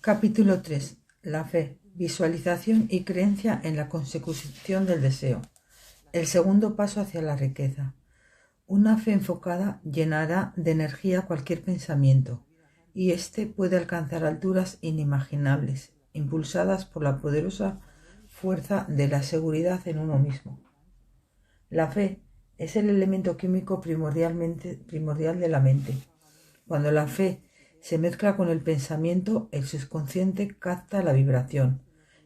Capítulo 3. La fe, visualización y creencia en la consecución del deseo. El segundo paso hacia la riqueza. Una fe enfocada llenará de energía cualquier pensamiento, y éste puede alcanzar alturas inimaginables, impulsadas por la poderosa fuerza de la seguridad en uno mismo. La fe es el elemento químico primordial de la mente. Cuando la fe se mezcla con el pensamiento, el subconsciente capta la vibración,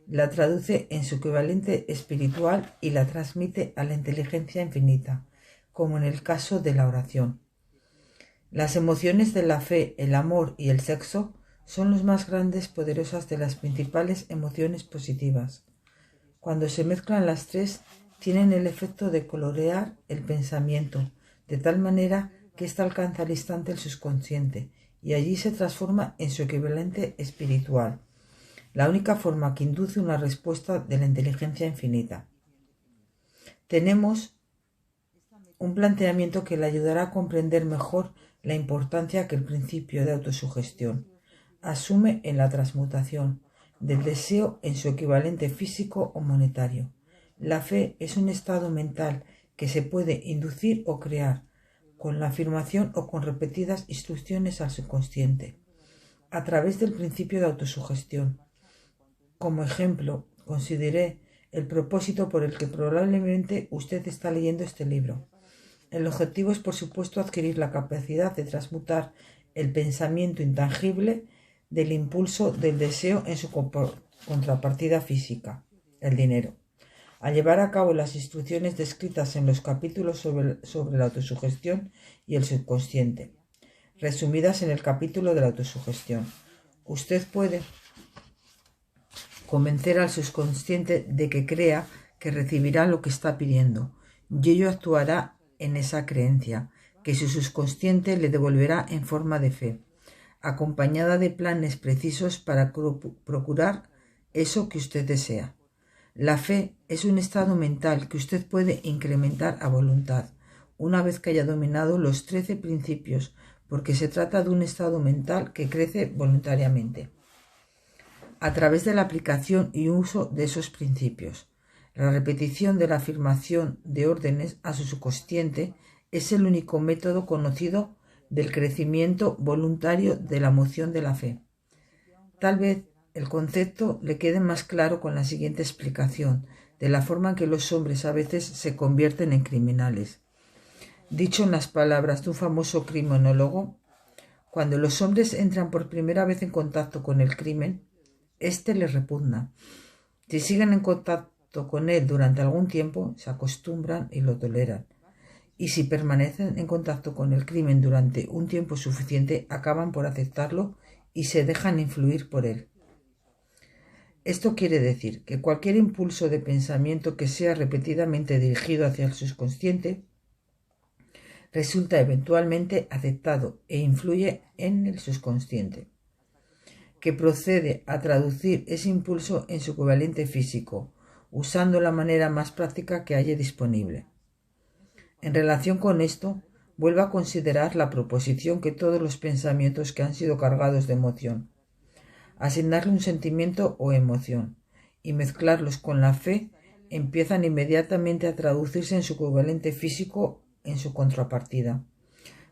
la traduce en su equivalente espiritual y la transmite a la inteligencia infinita, como en el caso de la oración. Las emociones de la fe, el amor y el sexo son las más grandes, poderosas de las principales emociones positivas. Cuando se mezclan las tres, tienen el efecto de colorear el pensamiento, de tal manera que éste alcanza al instante el subconsciente y allí se transforma en su equivalente espiritual, la única forma que induce una respuesta de la inteligencia infinita. Tenemos un planteamiento que le ayudará a comprender mejor la importancia que el principio de autosugestión asume en la transmutación del deseo en su equivalente físico o monetario. La fe es un estado mental que se puede inducir o crear con la afirmación o con repetidas instrucciones al subconsciente, a través del principio de autosugestión. Como ejemplo, consideré el propósito por el que probablemente usted está leyendo este libro. El objetivo es, por supuesto, adquirir la capacidad de transmutar el pensamiento intangible del impulso del deseo en su contrapartida física, el dinero. Al llevar a cabo las instrucciones descritas en los capítulos sobre la autosugestión y el subconsciente, resumidas en el capítulo de la autosugestión, usted puede convencer al subconsciente de que crea que recibirá lo que está pidiendo, y ello actuará en esa creencia, que su subconsciente le devolverá en forma de fe, acompañada de planes precisos para procurar eso que usted desea. La fe es un estado mental que usted puede incrementar a voluntad, una vez que haya dominado los 13 principios, porque se trata de un estado mental que crece voluntariamente. A través de la aplicación y uso de esos principios, la repetición de la afirmación de órdenes a su subconsciente es el único método conocido del crecimiento voluntario de la emoción de la fe. Tal vez el concepto le quede más claro con la siguiente explicación de la forma en que los hombres a veces se convierten en criminales. Dicho en las palabras de un famoso criminólogo, cuando los hombres entran por primera vez en contacto con el crimen, éste les repugna. Si siguen en contacto con él durante algún tiempo, se acostumbran y lo toleran. Y si permanecen en contacto con el crimen durante un tiempo suficiente, acaban por aceptarlo y se dejan influir por él. Esto quiere decir que cualquier impulso de pensamiento que sea repetidamente dirigido hacia el subconsciente resulta eventualmente aceptado e influye en el subconsciente, que procede a traducir ese impulso en su equivalente físico, usando la manera más práctica que haya disponible. En relación con esto, vuelva a considerar la proposición que todos los pensamientos que han sido cargados de emoción, asignarle un sentimiento o emoción y mezclarlos con la fe, empiezan inmediatamente a traducirse en su equivalente físico en su contrapartida.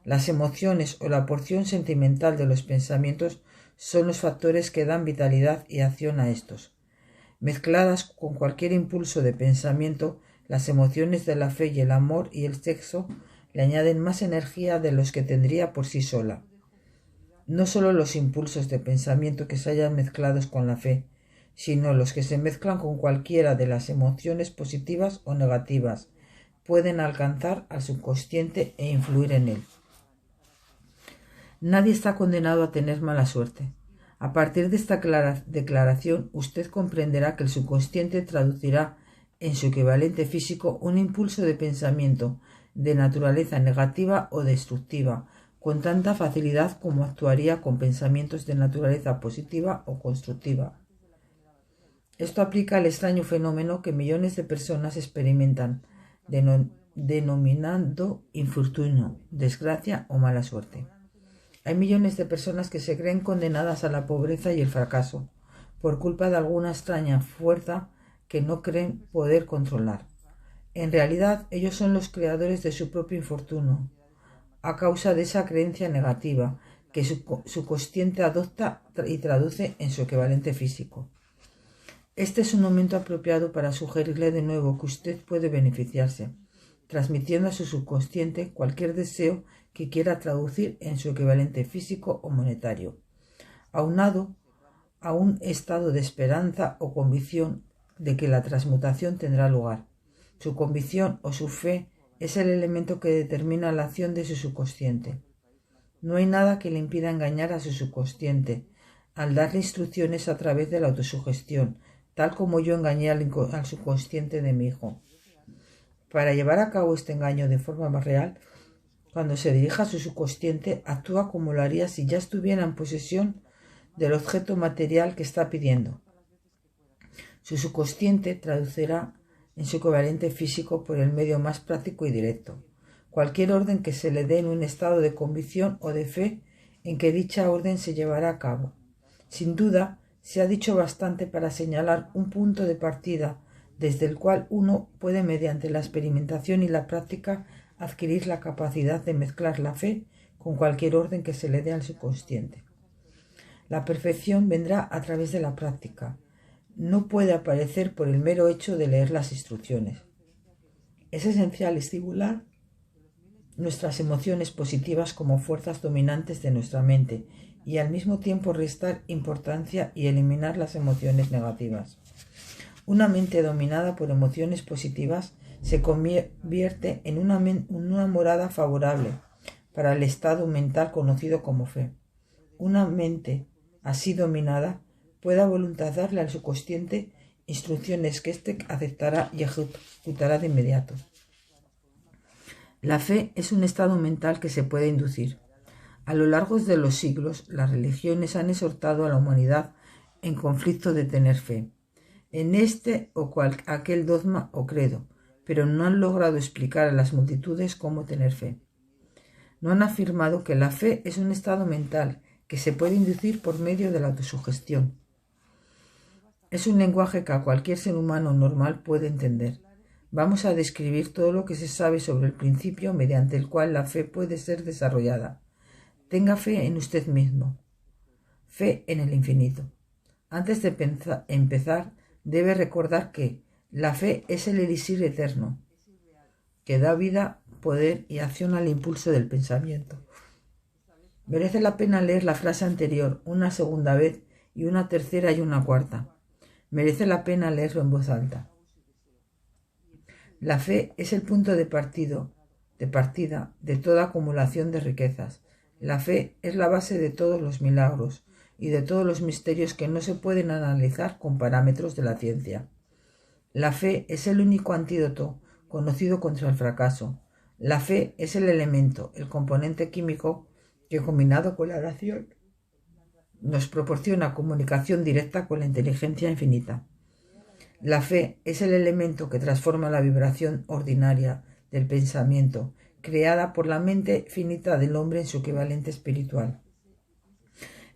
Las emociones o la porción sentimental de los pensamientos son los factores que dan vitalidad y acción a estos. Mezcladas con cualquier impulso de pensamiento, las emociones de la fe y el amor y el sexo le añaden más energía de los que tendría por sí sola. No solo los impulsos de pensamiento que se hayan mezclados con la fe, sino los que se mezclan con cualquiera de las emociones positivas o negativas, pueden alcanzar al subconsciente e influir en él. Nadie está condenado a tener mala suerte. A partir de esta declaración, usted comprenderá que el subconsciente traducirá en su equivalente físico un impulso de pensamiento de naturaleza negativa o destructiva, con tanta facilidad como actuaría con pensamientos de naturaleza positiva o constructiva. Esto aplica al extraño fenómeno que millones de personas experimentan, denominando infortunio, desgracia o mala suerte. Hay millones de personas que se creen condenadas a la pobreza y el fracaso por culpa de alguna extraña fuerza que no creen poder controlar. En realidad, ellos son los creadores de su propio infortunio, a causa de esa creencia negativa que su consciente adopta y traduce en su equivalente físico. Este es un momento apropiado para sugerirle de nuevo que usted puede beneficiarse, transmitiendo a su subconsciente cualquier deseo que quiera traducir en su equivalente físico o monetario, aunado a un estado de esperanza o convicción de que la transmutación tendrá lugar. Su convicción o su fe es el elemento que determina la acción de su subconsciente. No hay nada que le impida engañar a su subconsciente al darle instrucciones a través de la autosugestión, tal como yo engañé al subconsciente de mi hijo. Para llevar a cabo este engaño de forma más real, cuando se dirija a su subconsciente, actúa como lo haría si ya estuviera en posesión del objeto material que está pidiendo. Su subconsciente traducirá en su equivalente físico por el medio más práctico y directo cualquier orden que se le dé en un estado de convicción o de fe en que dicha orden se llevará a cabo. Sin duda, se ha dicho bastante para señalar un punto de partida desde el cual uno puede, mediante la experimentación y la práctica, adquirir la capacidad de mezclar la fe con cualquier orden que se le dé al subconsciente. La perfección vendrá a través de la práctica. No puede aparecer por el mero hecho de leer las instrucciones. Es esencial estimular nuestras emociones positivas como fuerzas dominantes de nuestra mente y al mismo tiempo restar importancia y eliminar las emociones negativas. Una mente dominada por emociones positivas se convierte en una morada favorable para el estado mental conocido como fe. Una mente así dominada puede voluntariarle al subconsciente instrucciones que éste aceptará y ejecutará de inmediato. La fe es un estado mental que se puede inducir. A lo largo de los siglos, las religiones han exhortado a la humanidad en conflicto de tener fe en este o aquel dogma o credo, pero no han logrado explicar a las multitudes cómo tener fe. No han afirmado que la fe es un estado mental que se puede inducir por medio de la autosugestión. Es un lenguaje que a cualquier ser humano normal puede entender. Vamos a describir todo lo que se sabe sobre el principio mediante el cual la fe puede ser desarrollada. Tenga fe en usted mismo. Fe en el infinito. Antes de empezar, debe recordar que la fe es el elixir eterno, que da vida, poder y acción al impulso del pensamiento. Merece la pena leer la frase anterior una segunda vez y una tercera y una cuarta. Merece la pena leerlo en voz alta. La fe es el punto de partida de toda acumulación de riquezas. La fe es la base de todos los milagros y de todos los misterios que no se pueden analizar con parámetros de la ciencia. La fe es el único antídoto conocido contra el fracaso. La fe es el elemento, el componente químico que, combinado con la oración, nos proporciona comunicación directa con la inteligencia infinita. La fe es el elemento que transforma la vibración ordinaria del pensamiento, creada por la mente finita del hombre en su equivalente espiritual.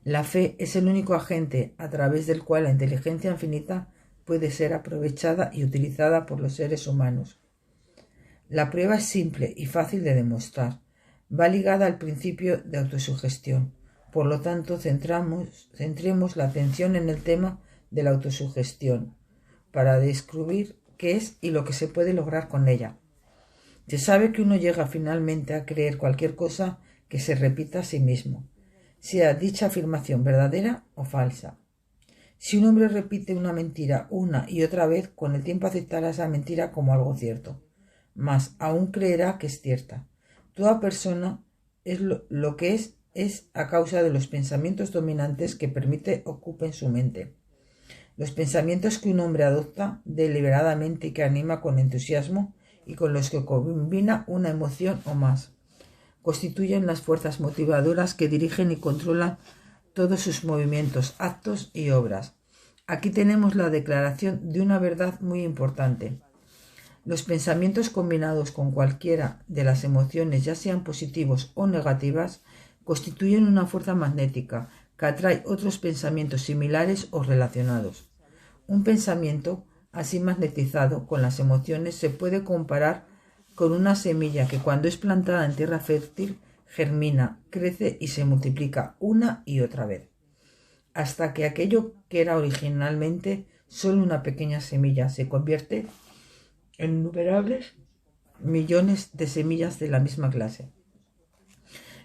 La fe es el único agente a través del cual la inteligencia infinita puede ser aprovechada y utilizada por los seres humanos. La prueba es simple y fácil de demostrar. Va ligada al principio de autosugestión. Por lo tanto, centremos la atención en el tema de la autosugestión para descubrir qué es y lo que se puede lograr con ella. Se sabe que uno llega finalmente a creer cualquier cosa que se repita a sí mismo, sea dicha afirmación verdadera o falsa. Si un hombre repite una mentira una y otra vez, con el tiempo aceptará esa mentira como algo cierto, mas aún creerá que es cierta. Toda persona es lo que es a causa de los pensamientos dominantes que permite ocupen su mente. Los pensamientos que un hombre adopta deliberadamente y que anima con entusiasmo y con los que combina una emoción o más, constituyen las fuerzas motivadoras que dirigen y controlan todos sus movimientos, actos y obras. Aquí tenemos la declaración de una verdad muy importante. Los pensamientos combinados con cualquiera de las emociones, ya sean positivos o negativas, constituyen una fuerza magnética que atrae otros pensamientos similares o relacionados. Un pensamiento así magnetizado con las emociones se puede comparar con una semilla que cuando es plantada en tierra fértil germina, crece y se multiplica una y otra vez, hasta que aquello que era originalmente solo una pequeña semilla se convierte en innumerables millones de semillas de la misma clase.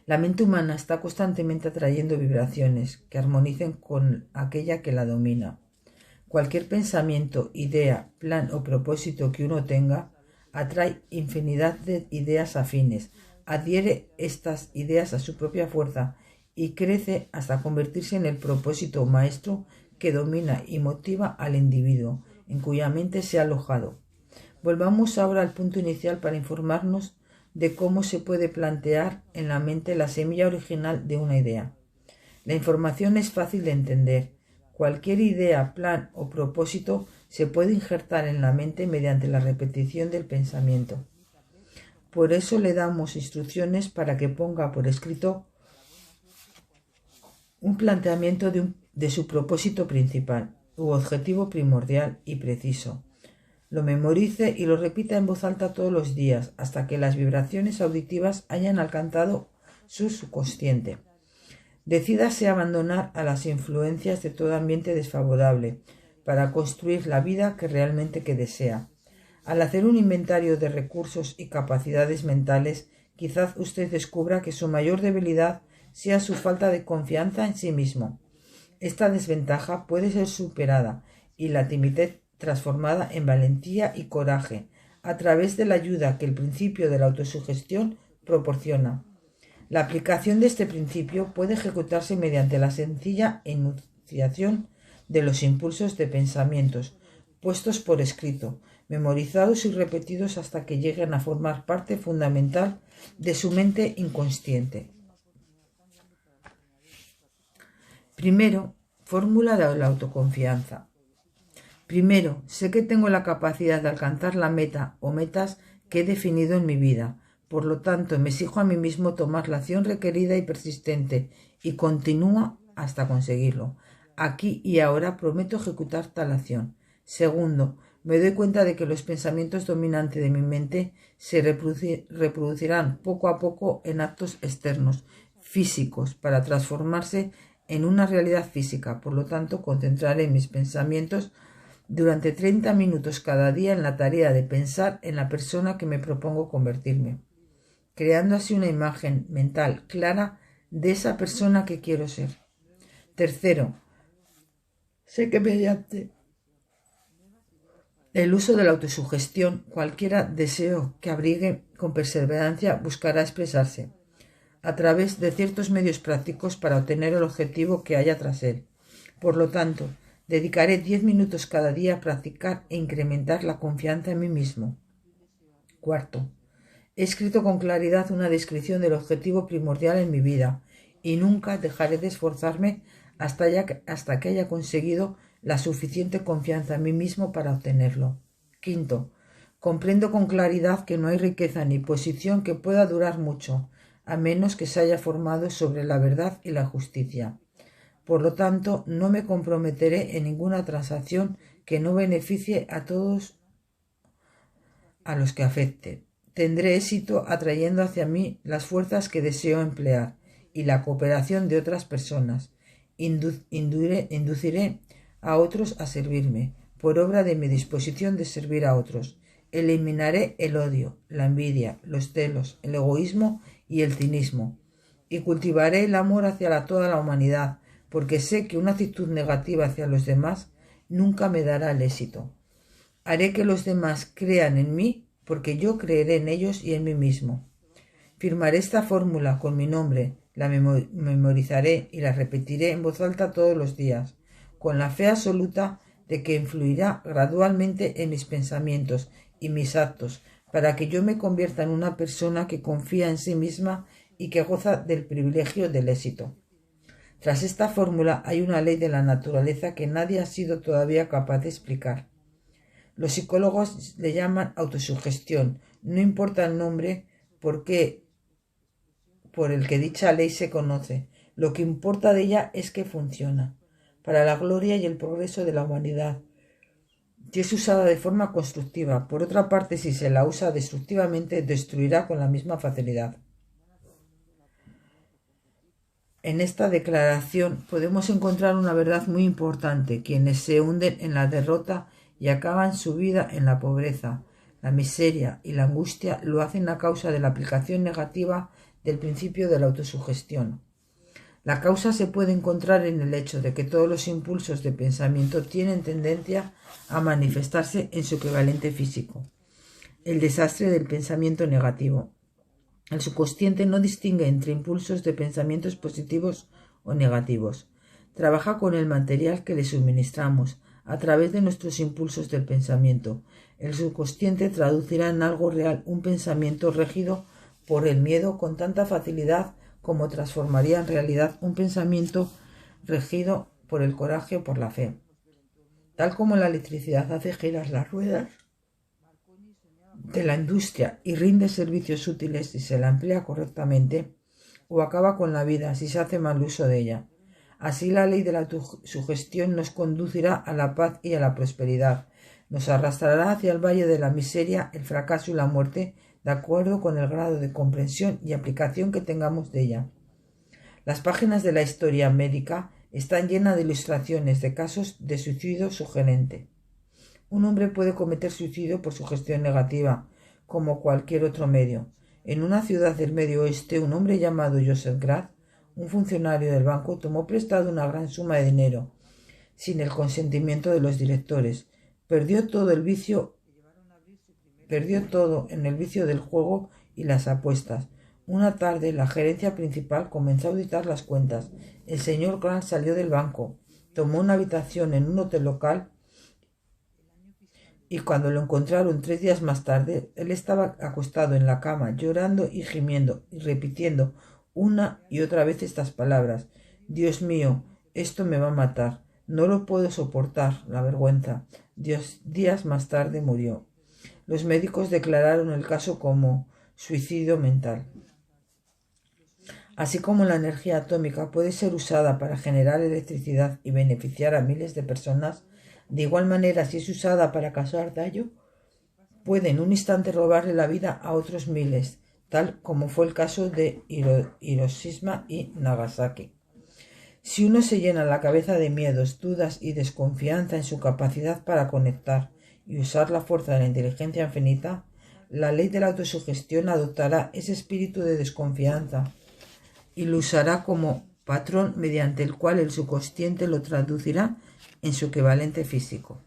La mente humana está constantemente atrayendo vibraciones que armonicen con aquella que la domina. Cualquier pensamiento, idea, plan o propósito que uno tenga atrae infinidad de ideas afines, adhiere estas ideas a su propia fuerza y crece hasta convertirse en el propósito maestro que domina y motiva al individuo en cuya mente se ha alojado. Volvamos ahora al punto inicial para informarnos de cómo se puede plantear en la mente la semilla original de una idea. La información es fácil de entender. Cualquier idea, plan o propósito se puede injertar en la mente mediante la repetición del pensamiento. Por eso le damos instrucciones para que ponga por escrito un planteamiento de su propósito principal u objetivo primordial y preciso. Lo memorice y lo repita en voz alta todos los días hasta que las vibraciones auditivas hayan alcanzado su subconsciente. Decídase abandonar a las influencias de todo ambiente desfavorable para construir la vida que realmente desea. Al hacer un inventario de recursos y capacidades mentales, quizás usted descubra que su mayor debilidad sea su falta de confianza en sí mismo. Esta desventaja puede ser superada y la timidez transformada en valentía y coraje a través de la ayuda que el principio de la autosugestión proporciona. La aplicación de este principio puede ejecutarse mediante la sencilla enunciación de los impulsos de pensamientos puestos por escrito, memorizados y repetidos hasta que lleguen a formar parte fundamental de su mente inconsciente. Primero, fórmula de la autoconfianza. Primero, sé que tengo la capacidad de alcanzar la meta o metas que he definido en mi vida. Por lo tanto, me exijo a mí mismo tomar la acción requerida y persistente y continúa hasta conseguirlo. Aquí y ahora prometo ejecutar tal acción. Segundo, me doy cuenta de que los pensamientos dominantes de mi mente se reproducirán poco a poco en actos externos, físicos, para transformarse en una realidad física. Por lo tanto, concentraré mis pensamientos durante 30 minutos cada día en la tarea de pensar en la persona que me propongo convertirme, creando así una imagen mental clara de esa persona que quiero ser. Tercero, sé que mediante el uso de la autosugestión, cualquier deseo que abrigue con perseverancia buscará expresarse a través de ciertos medios prácticos para obtener el objetivo que haya tras él. Por lo tanto, dedicaré 10 minutos cada día a practicar e incrementar la confianza en mí mismo. Cuarto, he escrito con claridad una descripción del objetivo primordial en mi vida y nunca dejaré de esforzarme hasta que haya conseguido la suficiente confianza en mí mismo para obtenerlo. Quinto, comprendo con claridad que no hay riqueza ni posición que pueda durar mucho, a menos que se haya formado sobre la verdad y la justicia. Por lo tanto, no me comprometeré en ninguna transacción que no beneficie a todos a los que afecte. Tendré éxito atrayendo hacia mí las fuerzas que deseo emplear y la cooperación de otras personas. Induciré a otros a servirme, por obra de mi disposición de servir a otros. Eliminaré el odio, la envidia, los celos, el egoísmo y el cinismo, y cultivaré el amor hacia toda la humanidad, porque sé que una actitud negativa hacia los demás nunca me dará el éxito. Haré que los demás crean en mí, porque yo creeré en ellos y en mí mismo. Firmaré esta fórmula con mi nombre, la memorizaré y la repetiré en voz alta todos los días, con la fe absoluta de que influirá gradualmente en mis pensamientos y mis actos, para que yo me convierta en una persona que confía en sí misma y que goza del privilegio del éxito. Tras esta fórmula hay una ley de la naturaleza que nadie ha sido todavía capaz de explicar. Los psicólogos le llaman autosugestión. No importa el nombre, porque por el que dicha ley se conoce. Lo que importa de ella es que funciona, para la gloria y el progreso de la humanidad, si es usada de forma constructiva. Por otra parte, si se la usa destructivamente, destruirá con la misma facilidad. En esta declaración podemos encontrar una verdad muy importante. Quienes se hunden en la derrota y acaban su vida en la pobreza, la miseria y la angustia lo hacen a causa de la aplicación negativa del principio de la autosugestión. La causa se puede encontrar en el hecho de que todos los impulsos de pensamiento tienen tendencia a manifestarse en su equivalente físico. El desastre del pensamiento negativo. El subconsciente no distingue entre impulsos de pensamientos positivos o negativos. Trabaja con el material que le suministramos a través de nuestros impulsos del pensamiento. El subconsciente traducirá en algo real un pensamiento regido por el miedo con tanta facilidad como transformaría en realidad un pensamiento regido por el coraje o por la fe. Tal como la electricidad hace girar las ruedas de la industria y rinde servicios útiles si se la emplea correctamente, o acaba con la vida si se hace mal uso de ella. Así la ley de la sugestión nos conducirá a la paz y a la prosperidad, nos arrastrará hacia el valle de la miseria, el fracaso y la muerte, de acuerdo con el grado de comprensión y aplicación que tengamos de ella. Las páginas de la historia médica están llenas de ilustraciones de casos de suicidio sugerente. Un hombre puede cometer suicidio por sugestión negativa, como cualquier otro medio. En una ciudad del Medio Oeste, un hombre llamado Joseph Grad, un funcionario del banco, tomó prestado una gran suma de dinero, sin el consentimiento de los directores. Perdió todo en el vicio del juego y las apuestas. Una tarde, la gerencia principal comenzó a auditar las cuentas. El señor Grant salió del banco, tomó una habitación en un hotel local y cuando lo encontraron 3 días más tarde, él estaba acostado en la cama, llorando y gimiendo y repitiendo una y otra vez estas palabras: Dios mío, esto me va a matar, no lo puedo soportar, la vergüenza. Días más tarde murió. Los médicos declararon el caso como suicidio mental. Así como la energía atómica puede ser usada para generar electricidad y beneficiar a miles de personas, de igual manera, si es usada para causar daño, puede en un instante robarle la vida a otros miles, tal como fue el caso de Hiroshima y Nagasaki. Si uno se llena la cabeza de miedos, dudas y desconfianza en su capacidad para conectar y usar la fuerza de la inteligencia infinita, la ley de la autosugestión adoptará ese espíritu de desconfianza y lo usará como patrón mediante el cual el subconsciente lo traducirá en su equivalente físico.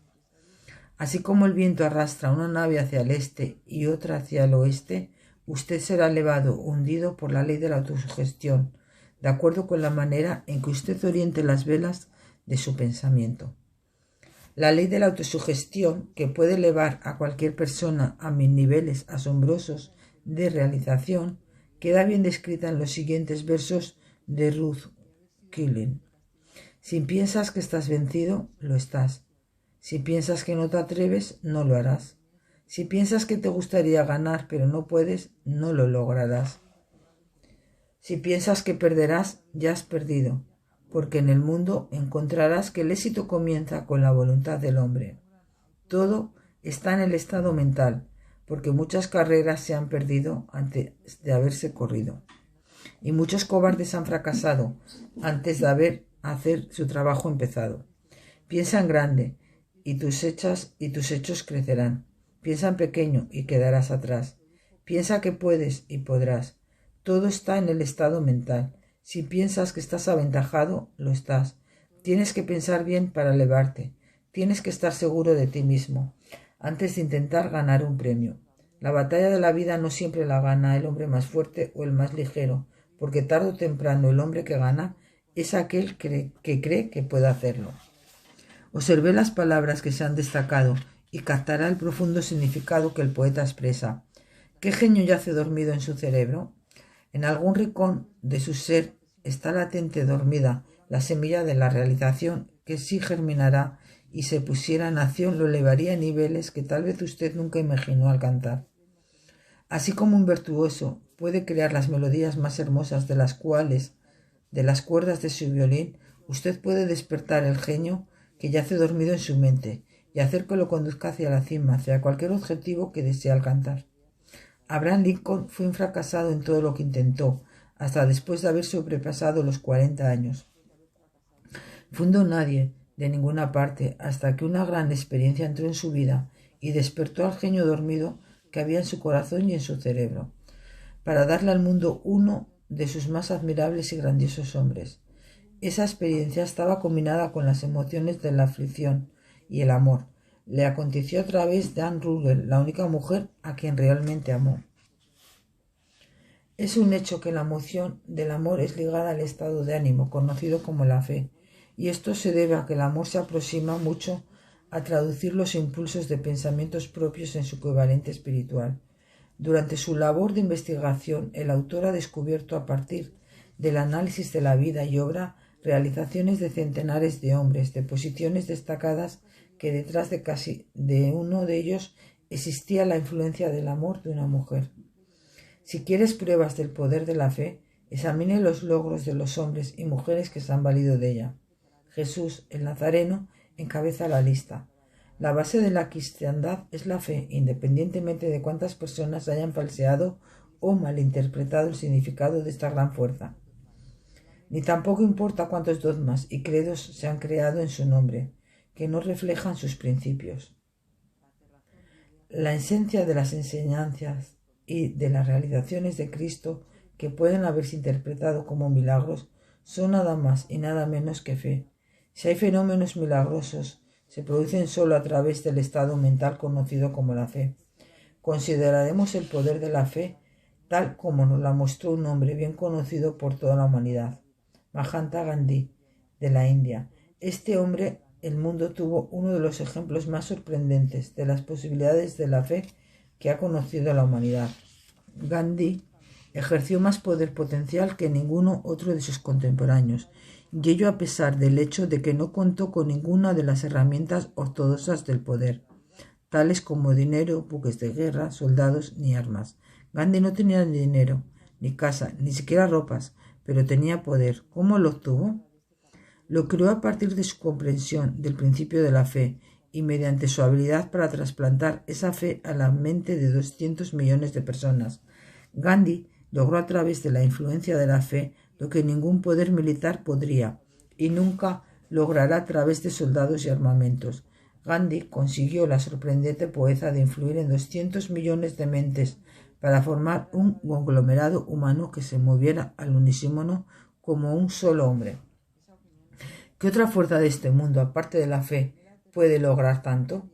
Así como el viento arrastra una nave hacia el este y otra hacia el oeste, usted será elevado, hundido por la ley de la autosugestión, de acuerdo con la manera en que usted oriente las velas de su pensamiento. La ley de la autosugestión, que puede elevar a cualquier persona a niveles asombrosos de realización, queda bien descrita en los siguientes versos de Ruth Killing. Si piensas que estás vencido, lo estás. Si piensas que no te atreves, no lo harás. Si piensas que te gustaría ganar pero no puedes, no lo lograrás. Si piensas que perderás, ya has perdido, porque en el mundo encontrarás que el éxito comienza con la voluntad del hombre. Todo está en el estado mental, porque muchas carreras se han perdido antes de haberse corrido, y muchos cobardes han fracasado antes de hacer su trabajo empezado. Piensa en grande, y tus hechos crecerán. Piensa en pequeño, y quedarás atrás. Piensa que puedes, y podrás. Todo está en el estado mental. Si piensas que estás aventajado, lo estás. Tienes que pensar bien para elevarte. Tienes que estar seguro de ti mismo antes de intentar ganar un premio. La batalla de la vida no siempre la gana el hombre más fuerte o el más ligero, porque tarde o temprano el hombre que gana es aquel que cree que puede hacerlo. Observe las palabras que se han destacado y captará el profundo significado que el poeta expresa. ¿Qué genio yace dormido en su cerebro? En algún rincón de su ser está latente dormida la semilla de la realización que si germinará y se pusiera en acción lo elevaría a niveles que tal vez usted nunca imaginó alcanzar. Así como un virtuoso puede crear las melodías más hermosas de las cuerdas de su violín, usted puede despertar el genio que yace dormido en su mente y hacer que lo conduzca hacia la cima, hacia cualquier objetivo que desee alcanzar. Abraham Lincoln fue un fracasado en todo lo que intentó, hasta después de haber sobrepasado los 40 años. Fue un don nadie de ninguna parte hasta que una gran experiencia entró en su vida y despertó al genio dormido que había en su corazón y en su cerebro, para darle al mundo uno de sus más admirables y grandiosos hombres. Esa experiencia estaba combinada con las emociones de la aflicción y el amor. Le aconteció a través de Anne Rutledge, la única mujer a quien realmente amó. Es un hecho que la emoción del amor es ligada al estado de ánimo, conocido como la fe, y esto se debe a que el amor se aproxima mucho a traducir los impulsos de pensamientos propios en su equivalente espiritual. Durante su labor de investigación, el autor ha descubierto a partir del análisis de la vida y obra realizaciones de centenares de hombres, de posiciones destacadas, que detrás de casi de uno de ellos existía la influencia del amor de una mujer. Si quieres pruebas del poder de la fe, examine los logros de los hombres y mujeres que se han valido de ella. Jesús, el Nazareno, encabeza la lista. La base de la cristiandad es la fe, independientemente de cuántas personas hayan falseado o malinterpretado el significado de esta gran fuerza. Ni tampoco importa cuántos dogmas y credos se han creado en su nombre, que no reflejan sus principios. La esencia de las enseñanzas y de las realizaciones de Cristo, que pueden haberse interpretado como milagros, son nada más y nada menos que fe. Si hay fenómenos milagrosos, se producen solo a través del estado mental conocido como la fe. Consideraremos el poder de la fe tal como nos la mostró un hombre bien conocido por toda la humanidad, Mahatma Gandhi, de la India. Este hombre, el mundo tuvo uno de los ejemplos más sorprendentes de las posibilidades de la fe que ha conocido la humanidad. Gandhi ejerció más poder potencial que ninguno otro de sus contemporáneos, y ello a pesar del hecho de que no contó con ninguna de las herramientas ortodoxas del poder, tales como dinero, buques de guerra, soldados ni armas. Gandhi no tenía ni dinero, ni casa, ni siquiera ropas, pero tenía poder. ¿Cómo lo obtuvo? Lo creó a partir de su comprensión del principio de la fe y mediante su habilidad para trasplantar esa fe a la mente de 200 millones de personas. Gandhi logró a través de la influencia de la fe lo que ningún poder militar podría y nunca logrará a través de soldados y armamentos. Gandhi consiguió la sorprendente proeza de influir en 200 millones de mentes para formar un conglomerado humano que se moviera al unísono como un solo hombre. ¿Qué otra fuerza de este mundo, aparte de la fe, puede lograr tanto?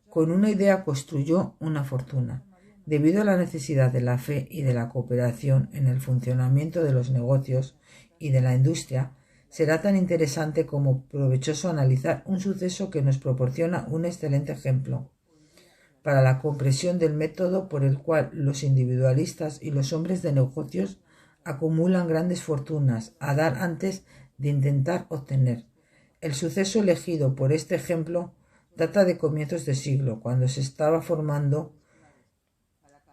Con una idea construyó una fortuna. Debido a la necesidad de la fe y de la cooperación en el funcionamiento de los negocios y de la industria, será tan interesante como provechoso analizar un suceso que nos proporciona un excelente ejemplo para la comprensión del método por el cual los individualistas y los hombres de negocios acumulan grandes fortunas a dar antes de intentar obtener. El suceso elegido por este ejemplo data de comienzos de siglo, cuando se estaba formando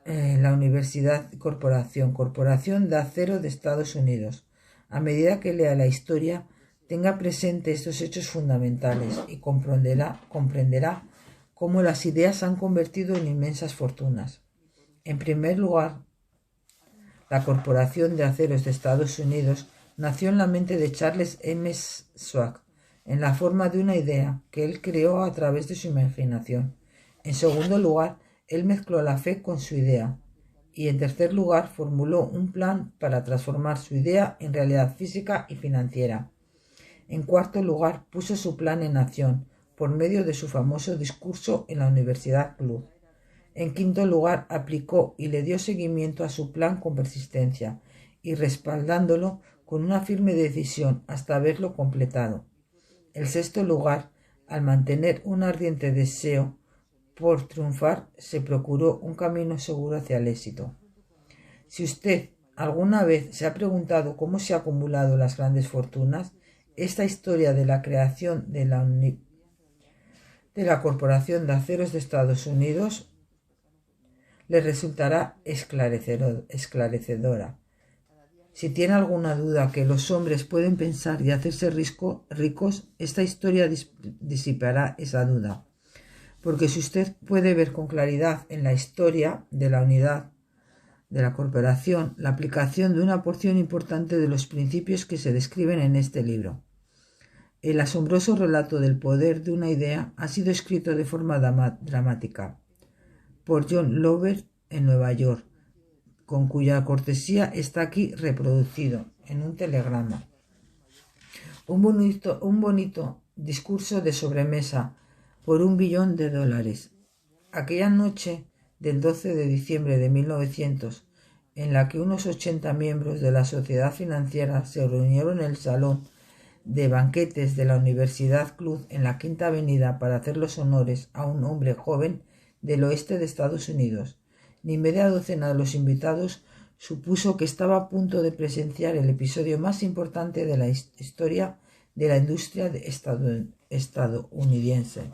la Universidad Corporación de Acero de Estados Unidos. A medida que lea la historia, tenga presente estos hechos fundamentales y comprenderá cómo las ideas se han convertido en inmensas fortunas. En primer lugar, la Corporación de Aceros de Estados Unidos nació en la mente de Charles M. Schwab, en la forma de una idea que él creó a través de su imaginación. En segundo lugar, él mezcló la fe con su idea. Y en tercer lugar, formuló un plan para transformar su idea en realidad física y financiera. En cuarto lugar, puso su plan en acción por medio de su famoso discurso en la Universidad Club. En quinto lugar, aplicó y le dio seguimiento a su plan con persistencia y respaldándolo con una firme decisión hasta haberlo completado. En sexto lugar, al mantener un ardiente deseo por triunfar, se procuró un camino seguro hacia el éxito. Si usted alguna vez se ha preguntado cómo se han acumulado las grandes fortunas, esta historia de la creación de la Corporación de Aceros de Estados Unidos le resultará esclarecedora. Si tiene alguna duda que los hombres pueden pensar y hacerse ricos, esta historia disipará esa duda. Porque si usted puede ver con claridad en la historia de la unidad de la corporación la aplicación de una porción importante de los principios que se describen en este libro. El asombroso relato del poder de una idea ha sido escrito de forma dramática por John Lover en Nueva York, con cuya cortesía está aquí reproducido en un telegrama. Un bonito discurso de sobremesa por $1 billón. Aquella noche del 12 de diciembre de 1900, en la que unos 80 miembros de la sociedad financiera se reunieron en el salón de banquetes de la Universidad Club en la Quinta Avenida para hacer los honores a un hombre joven del oeste de Estados Unidos. Ni media docena de los invitados supuso que estaba a punto de presenciar el episodio más importante de la historia de la industria estadounidense.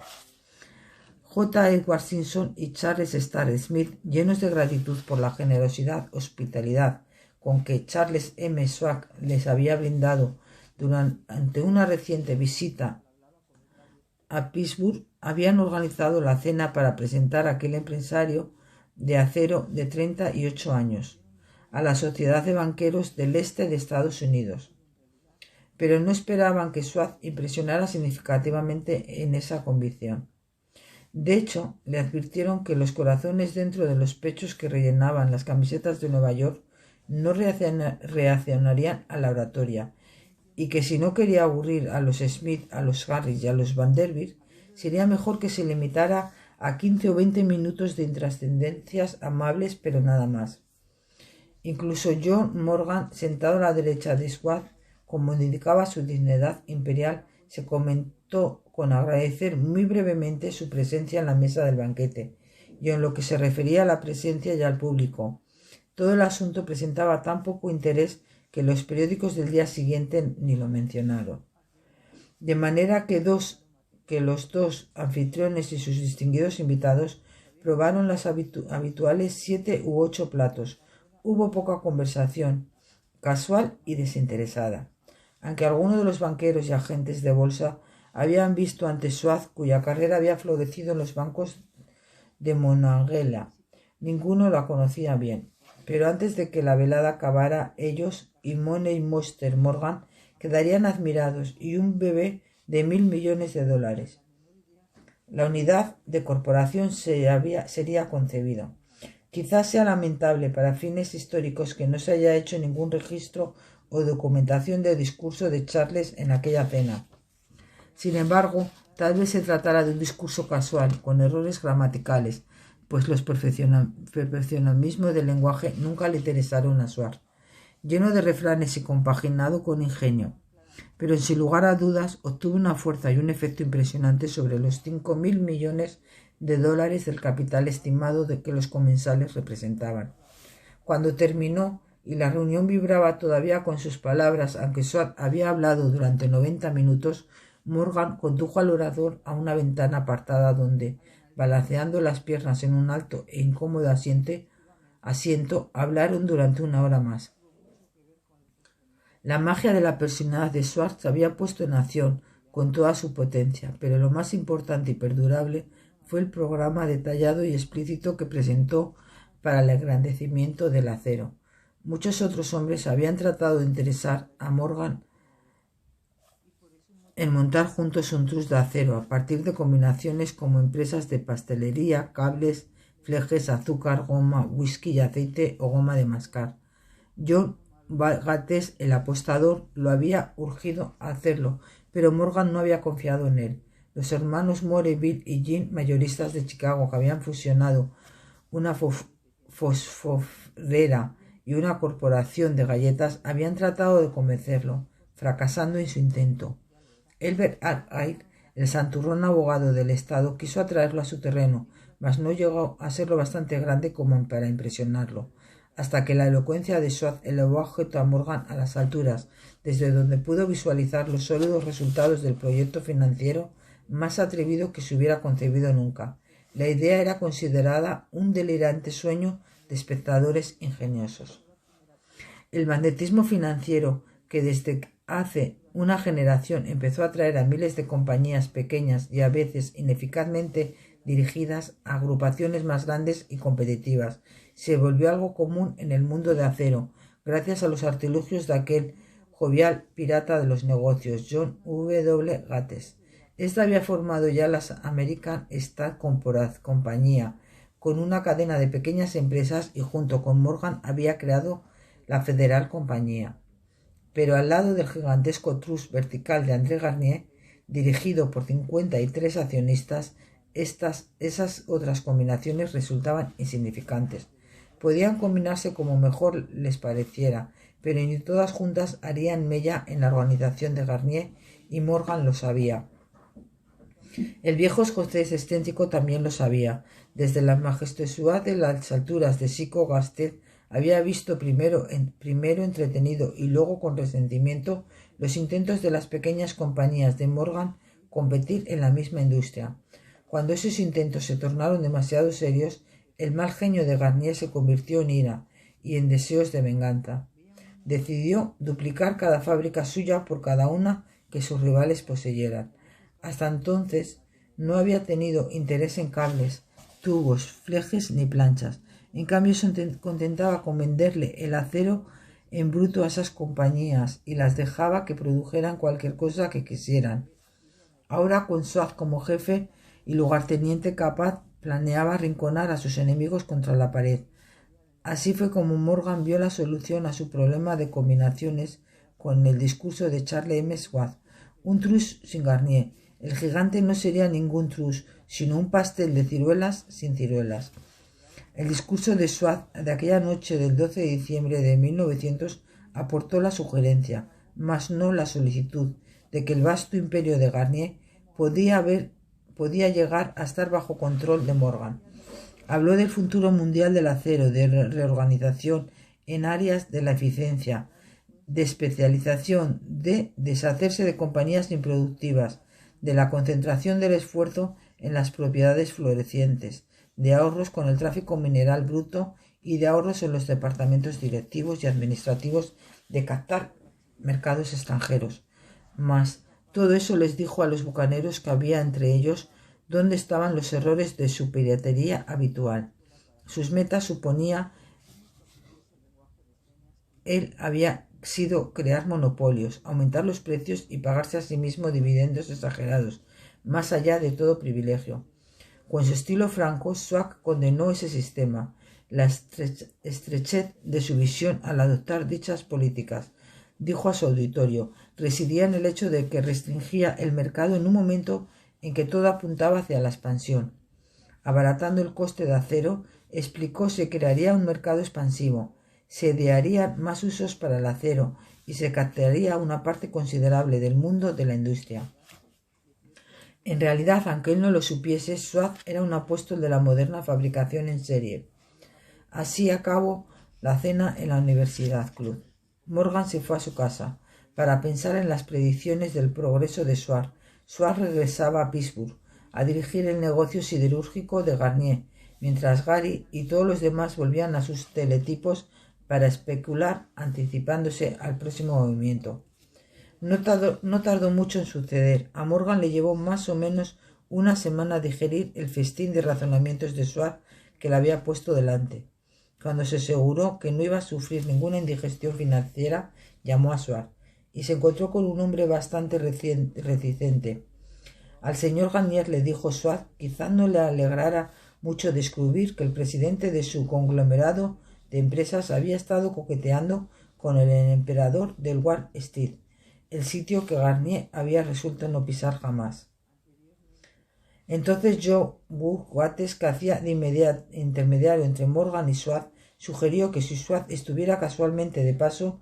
J. Edward Simpson y Charles Starr Smith, llenos de gratitud por la hospitalidad con que Charles M. Schwab les había brindado durante una reciente visita a Pittsburgh, habían organizado la cena para presentar a aquel empresario de acero de 38 años a la Sociedad de Banqueros del Este de Estados Unidos. Pero no esperaban que Schwab impresionara significativamente en esa convicción. De hecho, le advirtieron que los corazones dentro de los pechos que rellenaban las camisetas de Nueva York no reaccionarían a la oratoria, y que si no quería aburrir a los Smith, a los Harris y a los Vanderbilt, sería mejor que se limitara a 15 o 20 minutos de intrascendencias amables, pero nada más. Incluso John Morgan, sentado a la derecha de Schwab, como indicaba su dignidad imperial, se comentó con agradecer muy brevemente su presencia en la mesa del banquete, y en lo que se refería a la presencia y al público. Todo el asunto presentaba tan poco interés que los periódicos del día siguiente ni lo mencionaron. De manera que los dos anfitriones y sus distinguidos invitados probaron los habituales 7 u 8 platos. Hubo poca conversación, casual y desinteresada, aunque algunos de los banqueros y agentes de bolsa habían visto ante Schwab, cuya carrera había florecido en los bancos de Monongahela. Ninguno la conocía bien, pero antes de que la velada acabara, ellos y Money Monster Morgan quedarían admirados, y un bebé de $1.000 millones. La unidad de corporación sería concebido. Quizás sea lamentable para fines históricos que no se haya hecho ningún registro o documentación del discurso de Charles en aquella cena. Sin embargo, tal vez se tratara de un discurso casual, con errores gramaticales, pues los perfeccionamismos del lenguaje nunca le interesaron a Schwab, lleno de refranes y compaginado con ingenio, pero sin lugar a dudas obtuvo una fuerza y un efecto impresionante sobre los $5.000 millones del capital estimado de que los comensales representaban. Cuando terminó y la reunión vibraba todavía con sus palabras, aunque Schwab había hablado durante 90 minutos, Morgan condujo al orador a una ventana apartada donde, balanceando las piernas en un alto e incómodo asiento, hablaron durante 1 hora más. La magia de la personalidad de Schwab se había puesto en acción con toda su potencia, pero lo más importante y perdurable fue el programa detallado y explícito que presentó para el engrandecimiento del acero. Muchos otros hombres habían tratado de interesar a Morgan en montar juntos un trust de acero a partir de combinaciones como empresas de pastelería, cables, flejes, azúcar, goma, whisky y aceite o goma de mascar. John Gates, el apostador, lo había urgido a hacerlo, pero Morgan no había confiado en él. Los hermanos Moore, Bill y Jim, mayoristas de Chicago, que habían fusionado una fosforera y una corporación de galletas, habían tratado de convencerlo, fracasando en su intento. Elbert Arthur, el santurrón abogado del Estado, quiso atraerlo a su terreno, mas no llegó a ser lo bastante grande como para impresionarlo, hasta que la elocuencia de Schwab elevó a Morgan a las alturas, desde donde pudo visualizar los sólidos resultados del proyecto financiero más atrevido que se hubiera concebido nunca. La idea era considerada un delirante sueño de espectadores ingeniosos. El magnetismo financiero, que desde hace una generación empezó a atraer a miles de compañías pequeñas y a veces ineficazmente dirigidas a agrupaciones más grandes y competitivas, se volvió algo común en el mundo de acero, gracias a los artilugios de aquel jovial pirata de los negocios, John W. Gates. Esta había formado ya la American Steel Compañía, con una cadena de pequeñas empresas, y junto con Morgan había creado la Federal Compañía. Pero al lado del gigantesco trust vertical de André Garnier, dirigido por 53 accionistas, esas otras combinaciones resultaban insignificantes. Podían combinarse como mejor les pareciera, pero ni todas juntas harían mella en la organización de Garnier, y Morgan lo sabía. El viejo escocés excéntrico también lo sabía. Desde la majestuosidad de las alturas de Sico Gastel había visto primero entretenido y luego con resentimiento los intentos de las pequeñas compañías de Morgan competir en la misma industria. Cuando esos intentos se tornaron demasiado serios, el mal genio de Garnier se convirtió en ira y en deseos de venganza. Decidió duplicar cada fábrica suya por cada una que sus rivales poseyeran. Hasta entonces no había tenido interés en cables, tubos, flejes ni planchas. En cambio se contentaba con venderle el acero en bruto a esas compañías y las dejaba que produjeran cualquier cosa que quisieran. Ahora, con Schwab como jefe y lugarteniente capaz, planeaba arrinconar a sus enemigos contra la pared. Así fue como Morgan vio la solución a su problema de combinaciones con el discurso de Charles M. Schwab. Un trust sin Garnier. El gigante no sería ningún trust, sino un pastel de ciruelas sin ciruelas. El discurso de Schwab de aquella noche del 12 de diciembre de 1900 aportó la sugerencia, mas no la solicitud, de que el vasto imperio de Garnier podía llegar a estar bajo control de Morgan. Habló del futuro mundial del acero, de reorganización en áreas de la eficiencia, de especialización, de deshacerse de compañías improductivas, de la concentración del esfuerzo en las propiedades florecientes, de ahorros con el tráfico mineral bruto y de ahorros en los departamentos directivos y administrativos, de captar mercados extranjeros. Mas todo eso les dijo a los bucaneros que había entre ellos dónde estaban los errores de su piratería habitual. Sus metas suponía él había sido crear monopolios, aumentar los precios y pagarse a sí mismo dividendos exagerados, más allá de todo privilegio. Con su estilo franco, Schwab condenó ese sistema, la estrechez de su visión al adoptar dichas políticas. Dijo a su auditorio, residía en el hecho de que restringía el mercado en un momento en que todo apuntaba hacia la expansión. Abaratando el coste de acero, explicó se crearía un mercado expansivo, se idearían más usos para el acero y se captaría una parte considerable del mundo de la industria. En realidad, aunque él no lo supiese, Schwab era un apóstol de la moderna fabricación en serie. Así acabó la cena en la Universidad Club. Morgan se fue a su casa para pensar en las predicciones del progreso de Schwab. Schwab regresaba a Pittsburgh a dirigir el negocio siderúrgico de Garnier, mientras Gary y todos los demás volvían a sus teletipos para especular, anticipándose al próximo movimiento. No tardó mucho en suceder. A Morgan le llevó más o menos una semana digerir el festín de razonamientos de Schwab que le había puesto delante. Cuando se aseguró que no iba a sufrir ninguna indigestión financiera, llamó a Schwab y se encontró con un hombre bastante reticente. Al señor Garnier, le dijo Schwab, quizá no le alegrara mucho descubrir que el presidente de su conglomerado de empresas había estado coqueteando con el emperador del Wall Street, el sitio que Garnier había resuelto no pisar jamás. Entonces Joe Gates, que hacía de intermediario entre Morgan y Schwab, sugirió que si Schwab estuviera casualmente de paso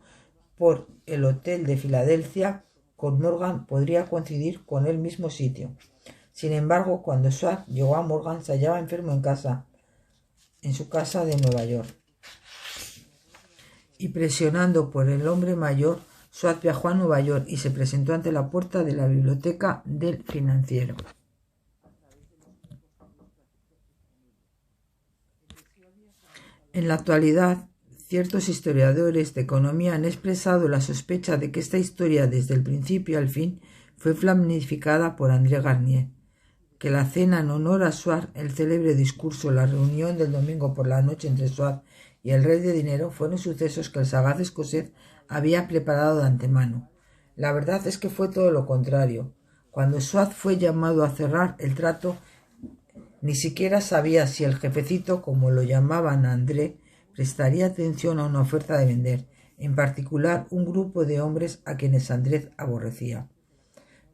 por el hotel de Filadelfia, con Morgan podría coincidir con el mismo sitio. Sin embargo, cuando Schwab llegó a Morgan, se hallaba enfermo en su casa de Nueva York. Y presionando por el hombre mayor, Schwab viajó a Nueva York y se presentó ante la puerta de la biblioteca del financiero. En la actualidad, ciertos historiadores de economía han expresado la sospecha de que esta historia desde el principio al fin fue planificada por André Garnier, que la cena en honor a Swart, el célebre discurso, la reunión del domingo por la noche entre Swart y el rey de dinero fueron sucesos que el sagaz escocés había preparado de antemano. La verdad es que fue todo lo contrario. Cuando Swart fue llamado a cerrar el trato, ni siquiera sabía si el jefecito, como lo llamaban a André, prestaría atención a una oferta de vender, en particular un grupo de hombres a quienes André aborrecía.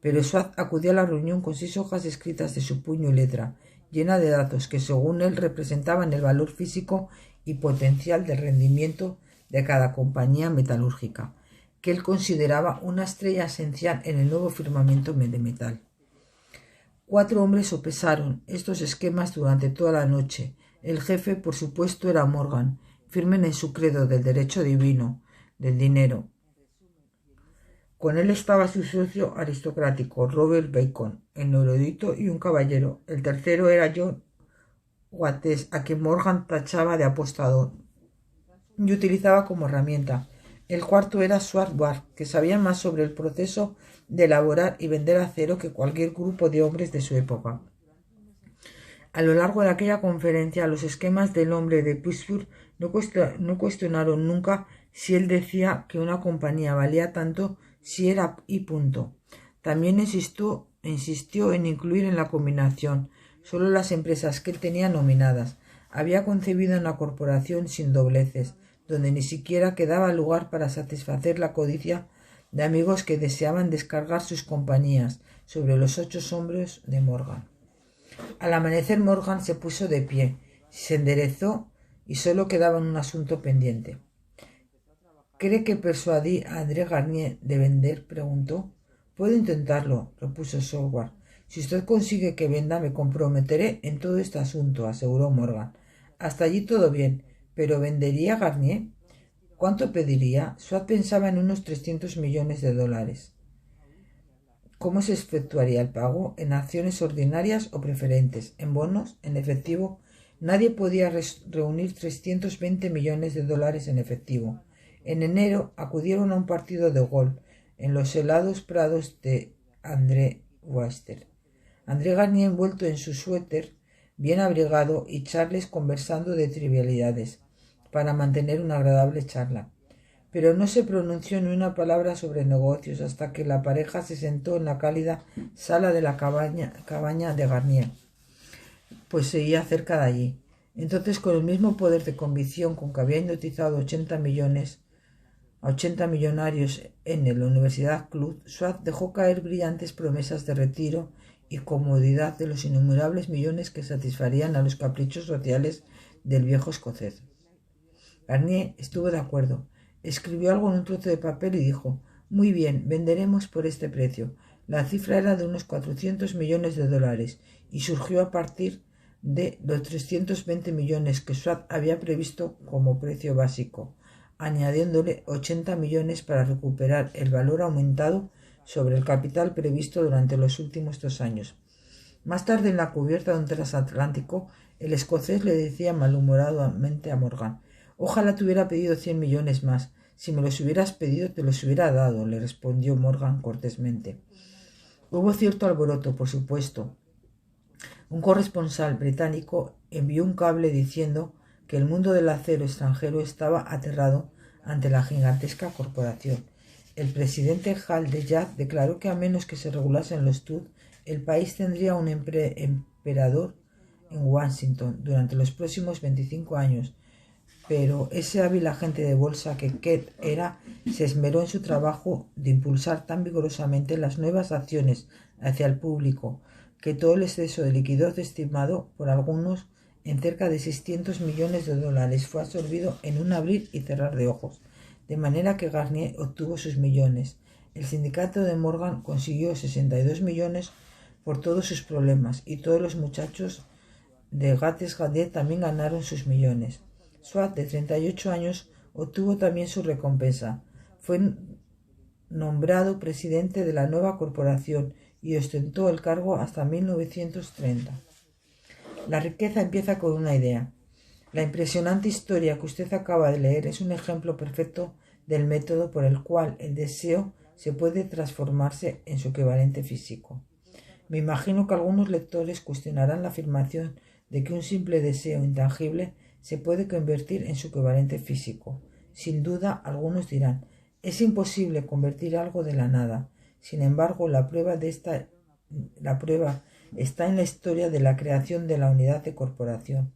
Pero Swart acudió a la reunión con 6 hojas escritas de su puño y letra, llena de datos que según él representaban el valor físico y potencial del rendimiento de cada compañía metalúrgica, que él consideraba una estrella esencial en el nuevo firmamento de metal. 4 hombres sopesaron estos esquemas durante toda la noche. El jefe, por supuesto, era Morgan, firme en su credo del derecho divino, del dinero. Con él estaba su socio aristocrático, Robert Bacon, el erudito y un caballero. El tercero era John Watts, a quien Morgan tachaba de apostador y utilizaba como herramienta. El cuarto era Swartward, que sabía más sobre el proceso de elaborar y vender acero que cualquier grupo de hombres de su época. A lo largo de aquella conferencia, los esquemas del hombre de Pittsburgh no cuestionaron nunca si él decía que una compañía valía tanto, si era y punto. También insistió en incluir en la combinación solo las empresas que él tenía nominadas. Había concebido una corporación sin dobleces, donde ni siquiera quedaba lugar para satisfacer la codicia de amigos que deseaban descargar sus compañías sobre los 8 hombros de Morgan. Al amanecer Morgan se puso de pie, se enderezó y solo quedaba un asunto pendiente. ¿Cree que persuadí a André Garnier de vender?, preguntó. Puedo intentarlo, repuso Swartward. Si usted consigue que venda, me comprometeré en todo este asunto, aseguró Morgan. Hasta allí todo bien, pero ¿vendería Garnier? ¿Cuánto pediría? Swart pensaba en unos 300 millones de dólares. ¿Cómo se efectuaría el pago? ¿En acciones ordinarias o preferentes? ¿En bonos? ¿En efectivo? Nadie podía reunir 320 millones de dólares en efectivo. En enero acudieron a un partido de golf en los helados prados de André Webster. André Garnier envuelto en su suéter, bien abrigado, y Charles conversando de trivialidades, para mantener una agradable charla. Pero no se pronunció ni una palabra sobre negocios hasta que la pareja se sentó en la cálida sala de la cabaña de Garnier, pues seguía cerca de allí. Entonces, con el mismo poder de convicción con que había hipnotizado 80 millonarios en la Universidad Club, Swart dejó caer brillantes promesas de retiro y comodidad de los innumerables millones que satisfarían a los caprichos sociales del viejo escocés. Garnier estuvo de acuerdo. Escribió algo en un trozo de papel y dijo: «Muy bien, venderemos por este precio». La cifra era de unos 400 millones de dólares y surgió a partir de los 320 millones que Swart había previsto como precio básico, añadiéndole 80 millones para recuperar el valor aumentado sobre el capital previsto durante los últimos 2 años. Más tarde, en la cubierta de un transatlántico, el escocés le decía malhumoradamente a Morgan: «Ojalá te hubiera pedido 100 millones más. Si me los hubieras pedido, te los hubiera dado», le respondió Morgan cortésmente. Hubo cierto alboroto, por supuesto. Un corresponsal británico envió un cable diciendo que el mundo del acero extranjero estaba aterrado ante la gigantesca corporación. El presidente Hall de Yad declaró que a menos que se regulasen los TUD, el país tendría un emperador en Washington durante los próximos 25 años. Pero ese hábil agente de bolsa que Kett era se esmeró en su trabajo de impulsar tan vigorosamente las nuevas acciones hacia el público que todo el exceso de liquidez estimado por algunos en cerca de 600 millones de dólares fue absorbido en un abrir y cerrar de ojos, de manera que Garnier obtuvo sus millones. El sindicato de Morgan consiguió 62 millones por todos sus problemas, y todos los muchachos de Gates-Gadet también ganaron sus millones. Swart, de 38 años, obtuvo también su recompensa. Fue nombrado presidente de la nueva corporación y ostentó el cargo hasta 1930. La riqueza empieza con una idea. La impresionante historia que usted acaba de leer es un ejemplo perfecto del método por el cual el deseo se puede transformarse en su equivalente físico. Me imagino que algunos lectores cuestionarán la afirmación de que un simple deseo intangible se puede convertir en su equivalente físico. Sin duda, algunos dirán, es imposible convertir algo de la nada. Sin embargo, la prueba está en la historia de la creación de la unidad de corporación.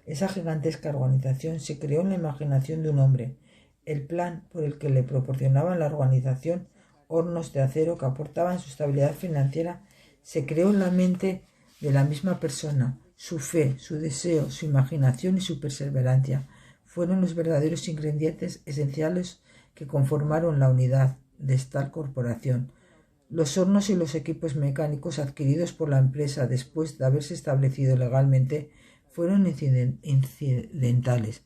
Esa gigantesca organización se creó en la imaginación de un hombre. El plan por el que le proporcionaban la organización hornos de acero que aportaban su estabilidad financiera se creó en la mente de la misma persona. Su fe, su deseo, su imaginación y su perseverancia fueron los verdaderos ingredientes esenciales que conformaron la unidad de tal corporación. Los hornos y los equipos mecánicos adquiridos por la empresa después de haberse establecido legalmente fueron incidentales,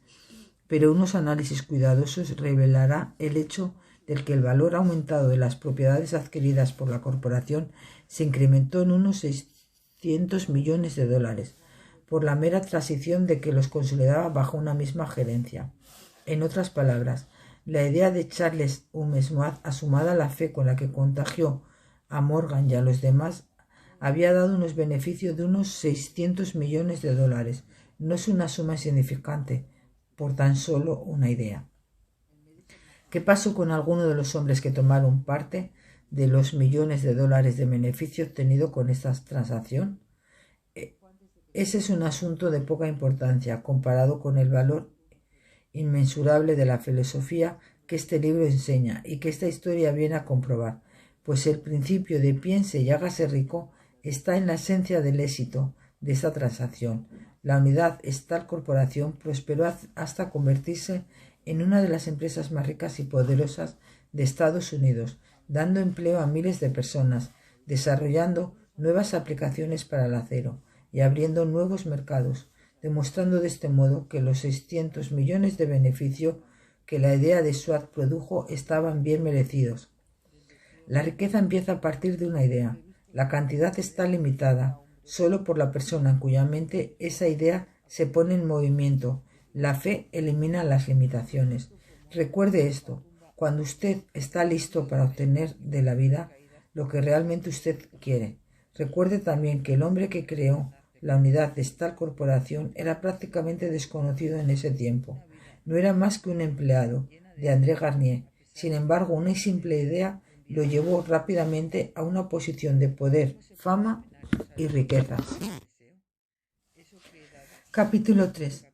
pero unos análisis cuidadosos revelará el hecho del que el valor aumentado de las propiedades adquiridas por la corporación se incrementó en unos 600 millones de dólares, por la mera transición de que los consolidaba bajo una misma gerencia. En otras palabras, la idea de Charles Umesmuat, asumada la fe con la que contagió a Morgan y a los demás, había dado unos beneficios de unos 600 millones de dólares. No es una suma insignificante por tan solo una idea. ¿Qué pasó con alguno de los hombres que tomaron parte de los millones de dólares de beneficio obtenido con esta transacción? Ese es un asunto de poca importancia comparado con el valor inmensurable de la filosofía que este libro enseña y que esta historia viene a comprobar, pues el principio de piense y hágase rico está en la esencia del éxito de esta transacción. La unidad Stahl Corporation prosperó hasta convertirse en una de las empresas más ricas y poderosas de Estados Unidos, dando empleo a miles de personas, desarrollando nuevas aplicaciones para el acero y abriendo nuevos mercados, demostrando de este modo que los 600 millones de beneficio que la idea de Schwartz produjo estaban bien merecidos. La riqueza empieza a partir de una idea. La cantidad está limitada solo por la persona en cuya mente esa idea se pone en movimiento. La fe elimina las limitaciones. Recuerde esto. Cuando usted está listo para obtener de la vida lo que realmente usted quiere. Recuerde también que el hombre que creó la unidad de Stahl Corporation era prácticamente desconocido en ese tiempo. No era más que un empleado de André Garnier. Sin embargo, una simple idea lo llevó rápidamente a una posición de poder, fama y riquezas. Capítulo 3.